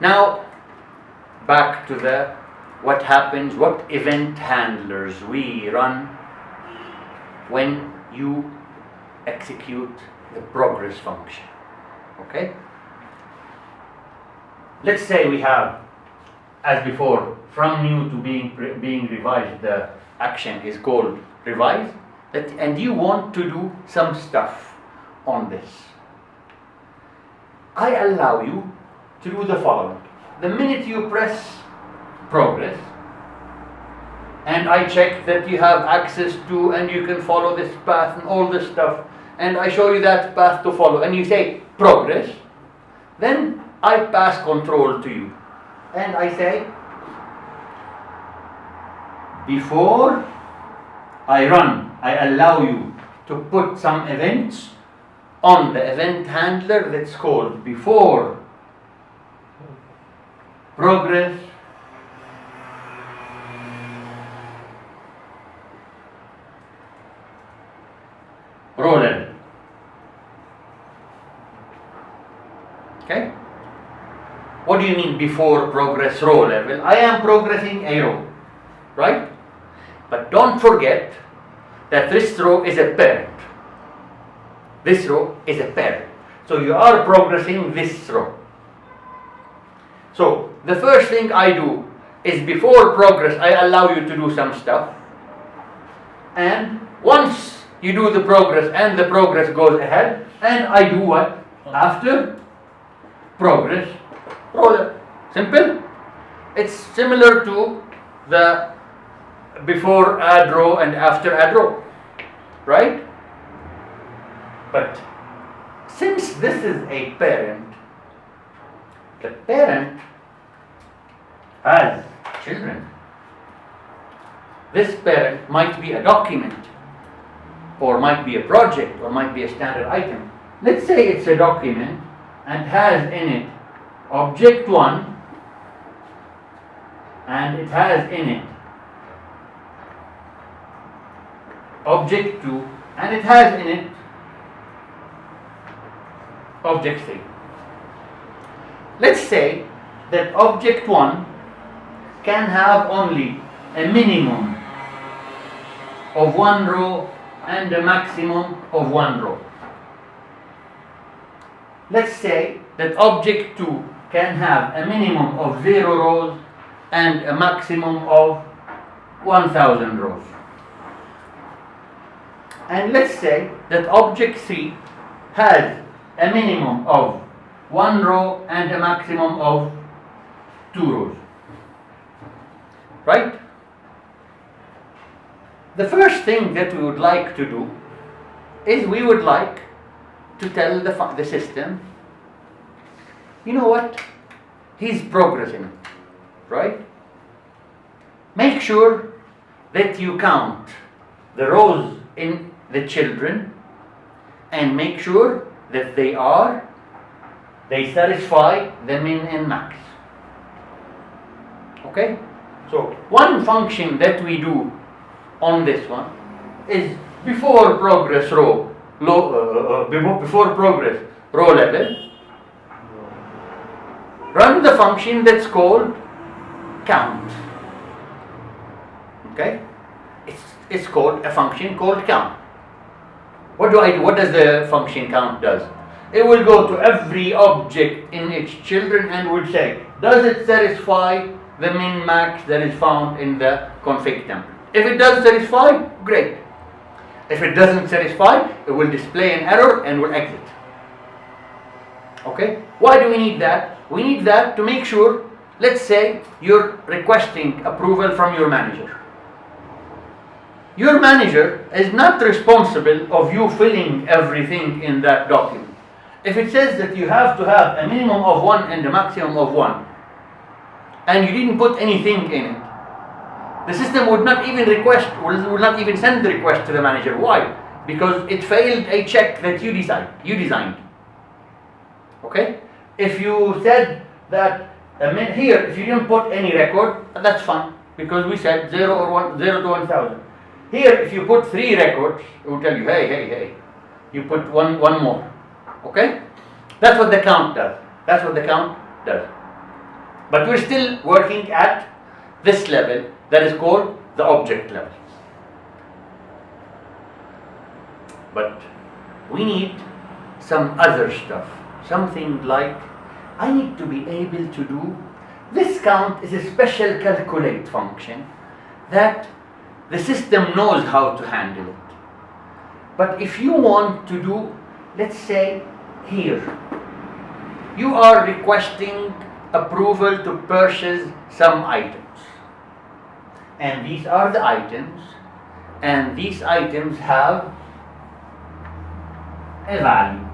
Now, back to what happens, what event handlers we run when you execute the progress function. Okay? Let's say we have, as before, from new to being revised, the action is called revise, and you want to do some stuff on this. I allow you to do the following. The minute you press progress, and I check that you have access to and you can follow this path and all this stuff, and I show you that path to follow, and you say progress, then I pass control to you. And I say, before I run, I allow you to put some events on the event handler that's called before progress row level. Okay? What do you mean before progress row level? I am progressing a row, right? But don't forget that this row is a parent. This row is a parent. So you are progressing this row. So the first thing I do is before progress, I allow you to do some stuff. And once you do the progress and the progress goes ahead, and I do what? After progress, roller. Simple? It's similar to the before add row and after add row, right? But since this is a parent, the parent has children. This parent might be a document, or might be a project, or might be a standard item. Let's say it's a document and has in it object 1 and it has in it object 2 and it has in it object 3. Let's say that object 1 can have only a minimum of 1 row and a maximum of 1 row. Let's say that object 2 can have a minimum of 0 rows and a maximum of 1000 rows. And let's say that object 3 has a minimum of 1 row and a maximum of 2 rows. Right? The first thing that we would like to do is we would like to tell the system, you know what? He's progressing, right? Make sure that you count the rows in the children and make sure that they satisfy the min and max. Okay? So one function that we do on this one is before progress before progress row level, run the function that's called count. Okay? It's called a function called count. What do I do? What does the function count does? It will go to every object in its children and will say, does it satisfy the min max that is found in the config template? If it does satisfy, great. If it doesn't satisfy, it will display an error and will exit. Okay? Why do we need that? We need that to make sure, let's say you're requesting approval from your manager. Your manager is not responsible of you filling everything in that document. If it says that you have to have a minimum of 1 and a maximum of 1, and you didn't put anything in it, the system would not even would not even send the request to the manager. Why? Because it failed a check that you designed. Okay? If you said that here, if you didn't put any record, that's fine, because we said 0 to 1000. Here, if you put 3 records, it will tell you, hey, you put one more. Okay? That's what the count does. But we're still working at this level that is called the object level. But we need some other stuff, something like I need to be able to do this count is a special calculate function that the system knows how to handle it. But if you want to do, let's say here, you are requesting approval to purchase some items. And these are the items, and these items have a value.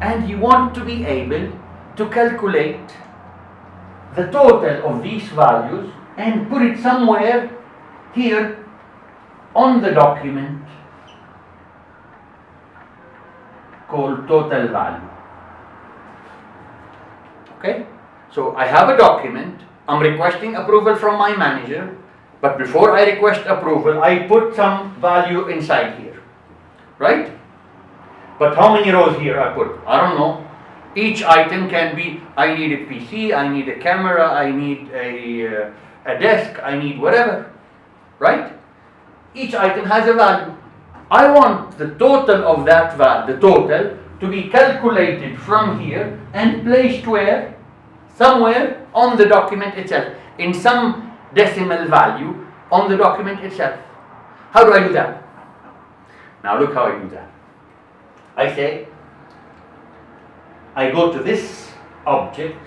And you want to be able to calculate the total of these values and put it somewhere here on the document called total value. Okay? So I have a document, I'm requesting approval from my manager, but before I request approval, I put some value inside here. Right? But how many rows here I put? I don't know. Each item can be, I need a PC, I need a camera, I need a desk, I need whatever. Right? Each item has a value. I want the total of that value, the total, to be calculated from here and placed where? Somewhere on the document itself, in some decimal value on the document itself. How do I do that? Now look how I do that. I say, I go to this object.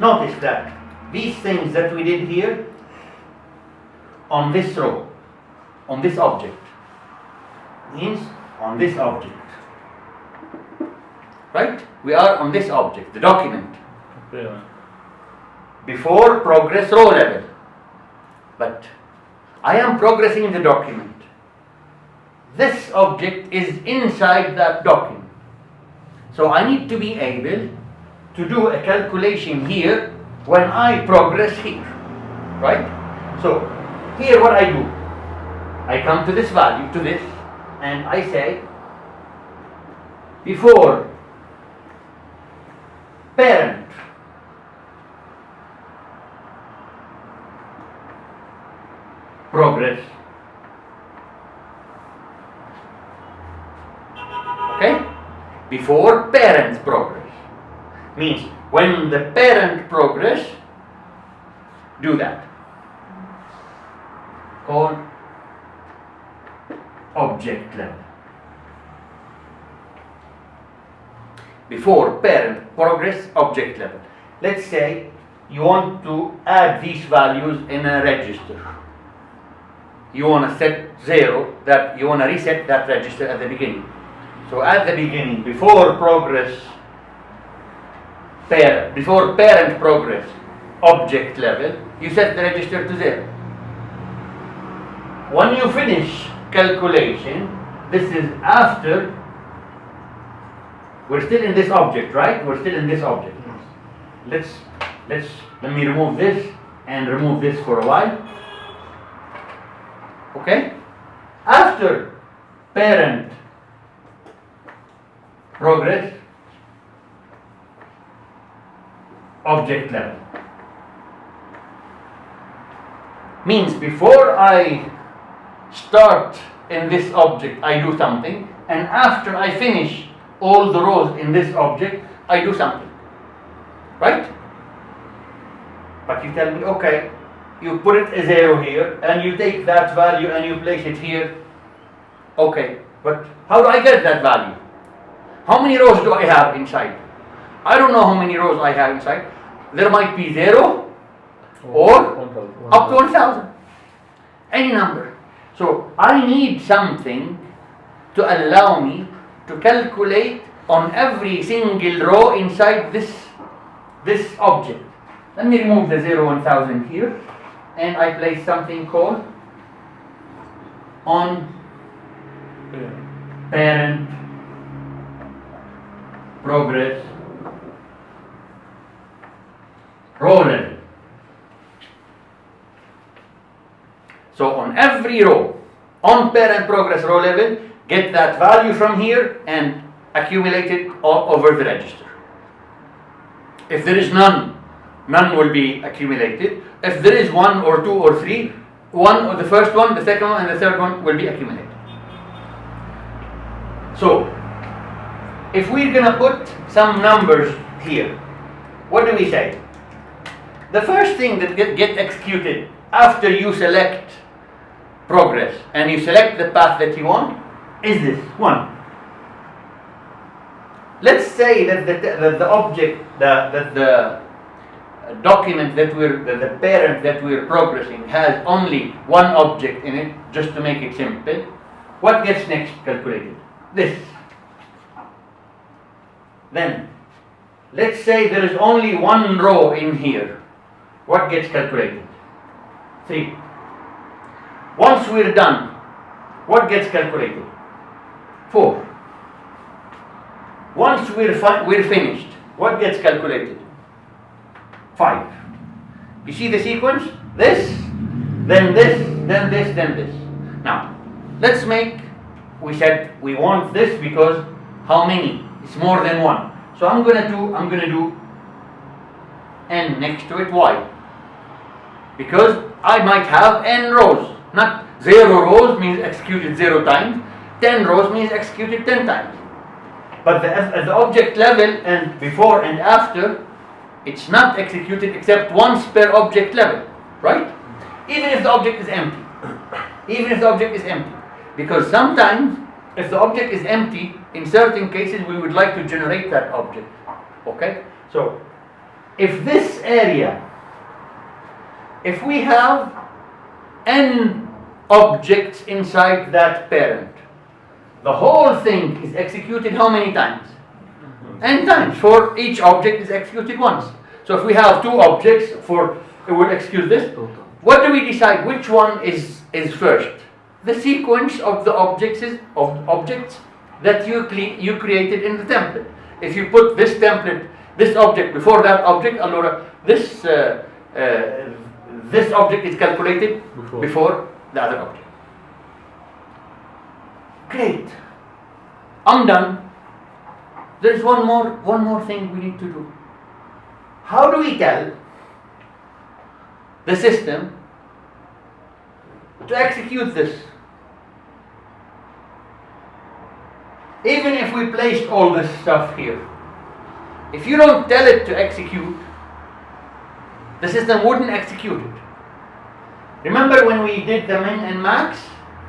Notice that these things that we did here on this row, on this object, means on this object. Right? We are on this object, the document. Yeah. Before progress row level. But I am progressing the document. This object is inside that document. So I need to be able to do a calculation here when I progress here. Right? So here what I do, I come to this value, to this, and I say before parent progress. Okay? Before parent progress. Means when the parent progress, do that. Called object level. Before parent progress, object level. Let's say you want to add these values in a register. You want to set 0, that you want to reset that register at the beginning. So at the beginning, before progress, before parent progress, object level, you set the register to 0. When you finish calculation, this is after, we're still in this object, right? We're still in this object. Let me remove this and remove this for a while. Okay? After parent progress, object level. Means before I start in this object, I do something, and after I finish all the rows in this object, I do something. Right? But you tell me, okay, you put it a 0 here, and you take that value and you place it here. Okay, but how do I get that value? How many rows do I have inside? I don't know how many rows I have inside. There might be 0 or 1,000. up to 1,000. Any number. So I need something to allow me to calculate on every single row inside this object. Let me remove the 0, 1,000 here, and I place something called on parent progress row level. So on every row, on parent progress row level, get that value from here and accumulate it all over the register. If there is none, none will be accumulated. If there is 1 or 2 or 3, one or the first one, the second one, and the third one will be accumulated. So, if we're going to put some numbers here, what do we say? The first thing that get executed after you select progress and you select the path that you want is this 1. Let's say that the object, the document that the parent that we're progressing has only one object in it, just to make it simple. What gets next calculated? This. Then, let's say there is only one row in here. What gets calculated? 3. Once we're done, what gets calculated? 4. Once we're finished, what gets calculated? 5. You see the sequence? This, then this, then this, then this. Now, let's make, we said we want this because how many? It's more than 1. So I'm gonna do n next to it. Why? Because I might have n rows. Not 0 rows means executed 0 times. 10 rows means executed 10 times. But at the object level and before and after, it's not executed except once per object level, right? Even if the object is empty. Even if the object is empty. Because sometimes, if the object is empty, in certain cases we would like to generate that object. Okay? So, if this area, if we have n objects inside that parent, the whole thing is executed how many times? N times. For each object is executed once. So if we have 2 objects, it will execute this. What do we decide? Which one is first? The sequence of the objects that you created in the template. If you put this template, this object before that object, allora this object is calculated before the other object. Great. I'm done. There's one more thing we need to do. How do we tell the system to execute this? Even if we placed all this stuff here, if you don't tell it to execute, the system wouldn't execute it. Remember when we did the min and max?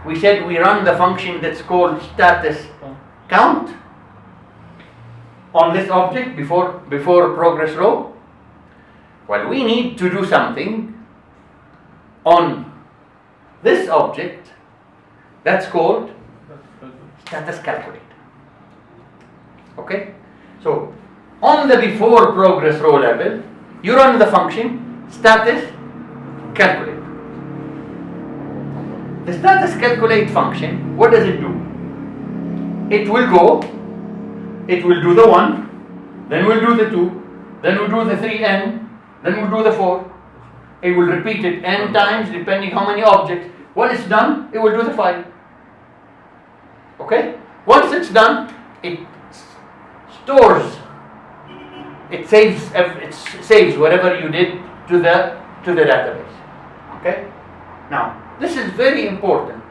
We said we run the function that's called status count on this object before progress row. Well, we need to do something on this object that's called status calculate. Okay? So, on the before progress row level, you run the function status calculate. The status calculate function, what does it do? It will go, it will do the 1, then we'll do the 2, then we'll do the 3n, then we'll do the 4. It will repeat it n times depending how many objects. When it's done, it will do the 5. Okay? Once it's done, it stores, it saves whatever you did to the database. Okay? Now, this is very important.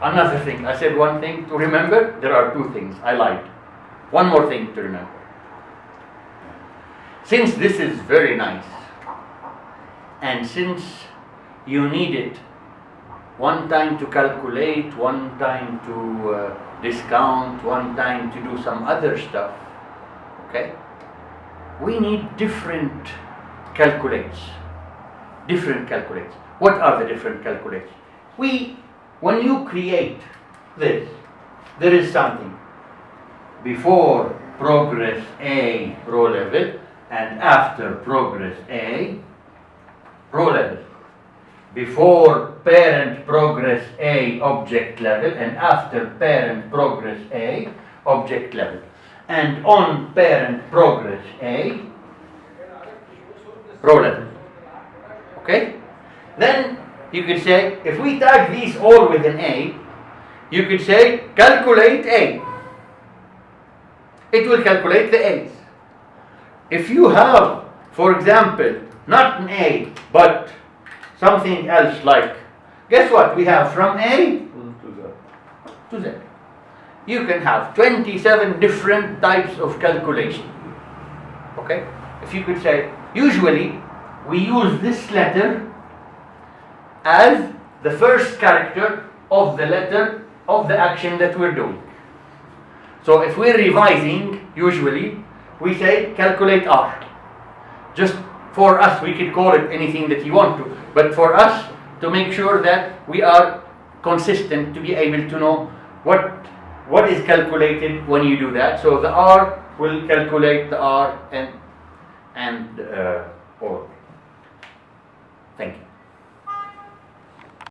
Another thing, I said one thing to remember, there are 2 things, I lied. One more thing to remember. Since this is very nice, and since you need it one time to calculate, one time to discount, one time to do some other stuff, okay? We need different calculates. Different calculates. What are the different calculates? When you create this, there is something before progress A row level and after progress A row level. Before parent progress A object level and after parent progress A object level. And on parent progress A row level. Okay? Then you could say, if we tag these all with an A, you could say calculate A. It will calculate the A's. if you have, for example, not an A, but something else like, guess what? We have from A to Z. You can have 27 different types of calculation. Okay? If you could say, usually we use this letter as the first character of the letter of the action that we're doing. So if we're revising, usually we say calculate R. Just for us, we could call it anything that you want to, but for us to make sure that we are consistent, to be able to know what is calculated when you do that. So the R will calculate the R and all. Thank you.